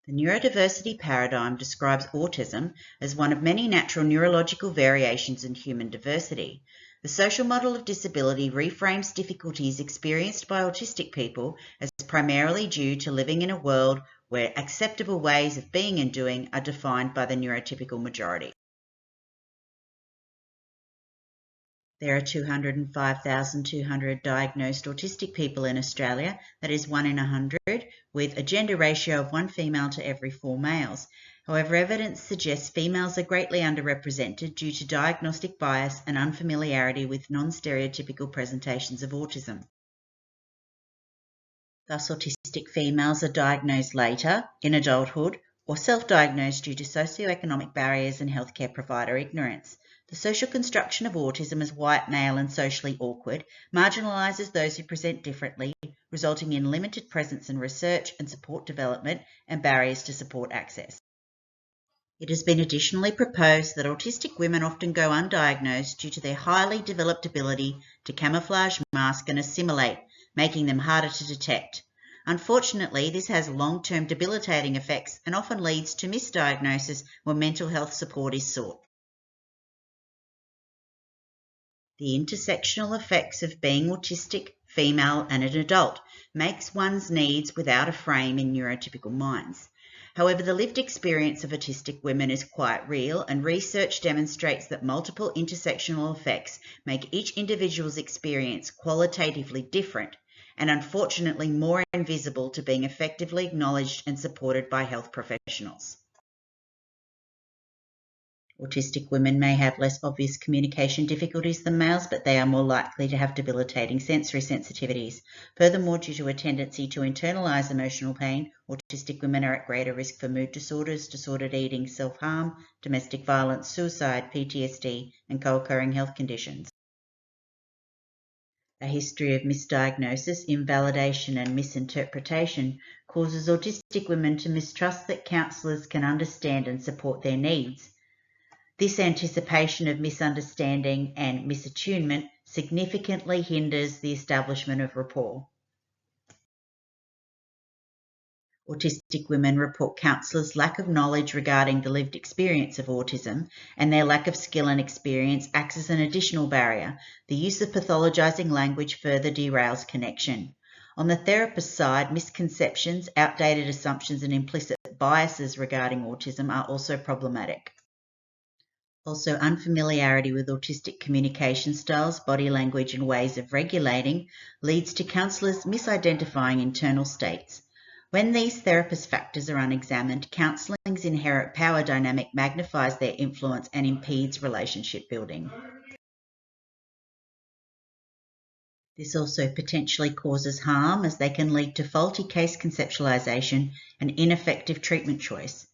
The neurodiversity paradigm describes autism as one of many natural neurological variations in human diversity. The social model of disability reframes difficulties experienced by autistic people as primarily due to living in a world where acceptable ways of being and doing are defined by the neurotypical majority. There are 205,200 diagnosed autistic people in Australia, that is 1 in 100, with a gender ratio of 1 female to every 4 males. However, evidence suggests females are greatly underrepresented due to diagnostic bias and unfamiliarity with non-stereotypical presentations of autism. Thus, autistic females are diagnosed later, in adulthood, or self-diagnosed due to socioeconomic barriers and healthcare provider ignorance. The social construction of autism as white, male and socially awkward marginalises those who present differently, resulting in limited presence in research and support development and barriers to support access. It has been additionally proposed that autistic women often go undiagnosed due to their highly developed ability to camouflage, mask and assimilate, making them harder to detect. Unfortunately, this has long-term debilitating effects and often leads to misdiagnosis when mental health support is sought. The intersectional effects of being autistic, female and an adult makes one's needs without a frame in neurotypical minds. However, the lived experience of autistic women is quite real, and research demonstrates that multiple intersectional effects make each individual's experience qualitatively different and unfortunately more invisible to being effectively acknowledged and supported by health professionals. Autistic women may have less obvious communication difficulties than males, but they are more likely to have debilitating sensory sensitivities. Furthermore, due to a tendency to internalise emotional pain, autistic women are at greater risk for mood disorders, disordered eating, self-harm, domestic violence, suicide, PTSD, and co-occurring health conditions. A history of misdiagnosis, invalidation, and misinterpretation causes autistic women to mistrust that counsellors can understand and support their needs. This anticipation of misunderstanding and misattunement significantly hinders the establishment of rapport. Autistic women report counsellors' lack of knowledge regarding the lived experience of autism, and their lack of skill and experience acts as an additional barrier. The use of pathologizing language further derails connection. On the therapist side, misconceptions, outdated assumptions, and implicit biases regarding autism are also problematic. Also, unfamiliarity with autistic communication styles, body language, and ways of regulating leads to counsellors misidentifying internal states. When these therapist factors are unexamined, counselling's inherent power dynamic magnifies their influence and impedes relationship building. This also potentially causes harm, as they can lead to faulty case conceptualization and ineffective treatment choice.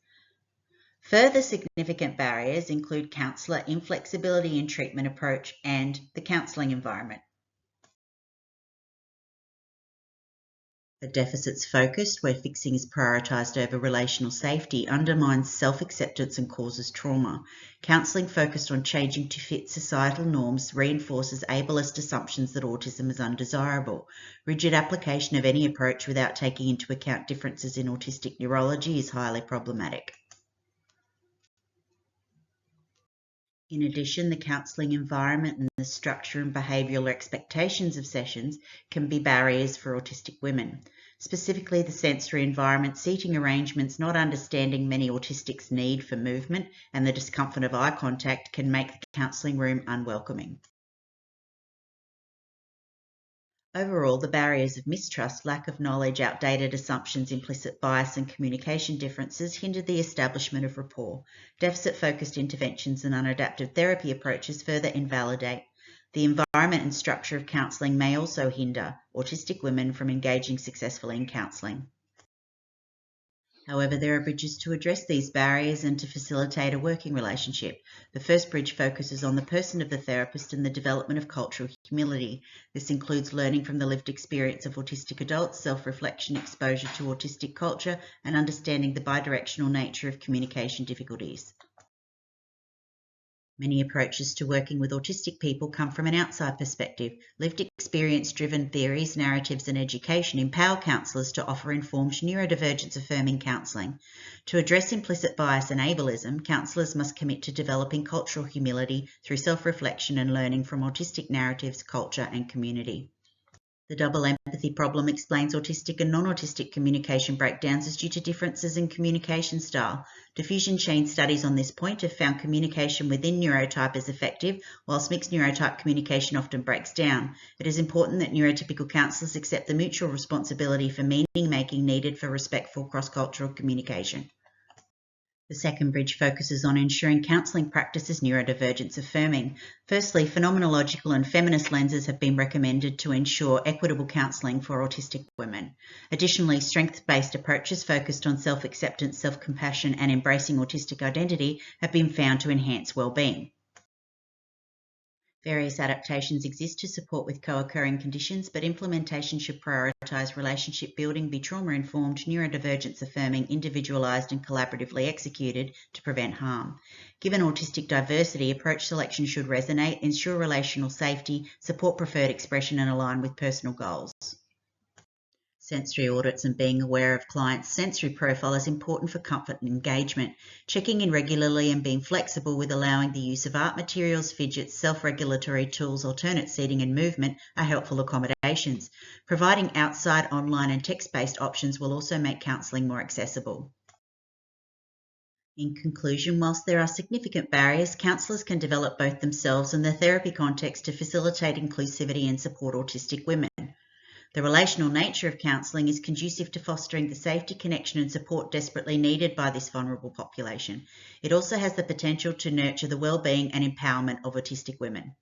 Further significant barriers include counsellor inflexibility in treatment approach and the counselling environment. A deficits focused, where fixing is prioritised over relational safety, undermines self-acceptance and causes trauma. Counselling focused on changing to fit societal norms reinforces ableist assumptions that autism is undesirable. Rigid application of any approach without taking into account differences in autistic neurology is highly problematic. In addition, the counselling environment and the structure and behavioural expectations of sessions can be barriers for autistic women. Specifically, the sensory environment, seating arrangements, not understanding many autistics' need for movement, and the discomfort of eye contact can make the counselling room unwelcoming. Overall, the barriers of mistrust, lack of knowledge, outdated assumptions, implicit bias, and communication differences hinder the establishment of rapport. Deficit-focused interventions and unadapted therapy approaches further invalidate. The environment and structure of counselling may also hinder autistic women from engaging successfully in counselling. However, there are bridges to address these barriers and to facilitate a working relationship. The first bridge focuses on the person of the therapist and the development of cultural humility. This includes learning from the lived experience of autistic adults, self-reflection, exposure to autistic culture, and understanding the bidirectional nature of communication difficulties. Many approaches to working with autistic people come from an outside perspective. Lived experience-driven theories, narratives and education empower counsellors to offer informed neurodivergence affirming counselling. To address implicit bias and ableism, counsellors must commit to developing cultural humility through self-reflection and learning from autistic narratives, culture and community. The double empathy problem explains autistic and non-autistic communication breakdowns as due to differences in communication style. Diffusion chain studies on this point have found communication within neurotype is effective, whilst mixed neurotype communication often breaks down. It is important that neurotypical counsellors accept the mutual responsibility for meaning-making needed for respectful cross-cultural communication. The second bridge focuses on ensuring counselling practices neurodivergence affirming. Firstly, phenomenological and feminist lenses have been recommended to ensure equitable counselling for autistic women. Additionally, strengths-based approaches focused on self-acceptance, self-compassion and embracing autistic identity have been found to enhance well-being. Various adaptations exist to support with co-occurring conditions, but implementation should prioritise relationship building, be trauma-informed, neurodivergence affirming, individualised and collaboratively executed to prevent harm. Given autistic diversity, approach selection should resonate, ensure relational safety, support preferred expression and align with personal goals. Sensory audits and being aware of clients' sensory profile is important for comfort and engagement. Checking in regularly and being flexible with allowing the use of art materials, fidgets, self-regulatory tools, alternate seating and movement are helpful accommodations. Providing outside, online and text-based options will also make counselling more accessible. In conclusion, whilst there are significant barriers, counsellors can develop both themselves and the therapy context to facilitate inclusivity and support autistic women. The relational nature of counselling is conducive to fostering the safety, connection and support desperately needed by this vulnerable population. It also has the potential to nurture the well-being and empowerment of autistic women.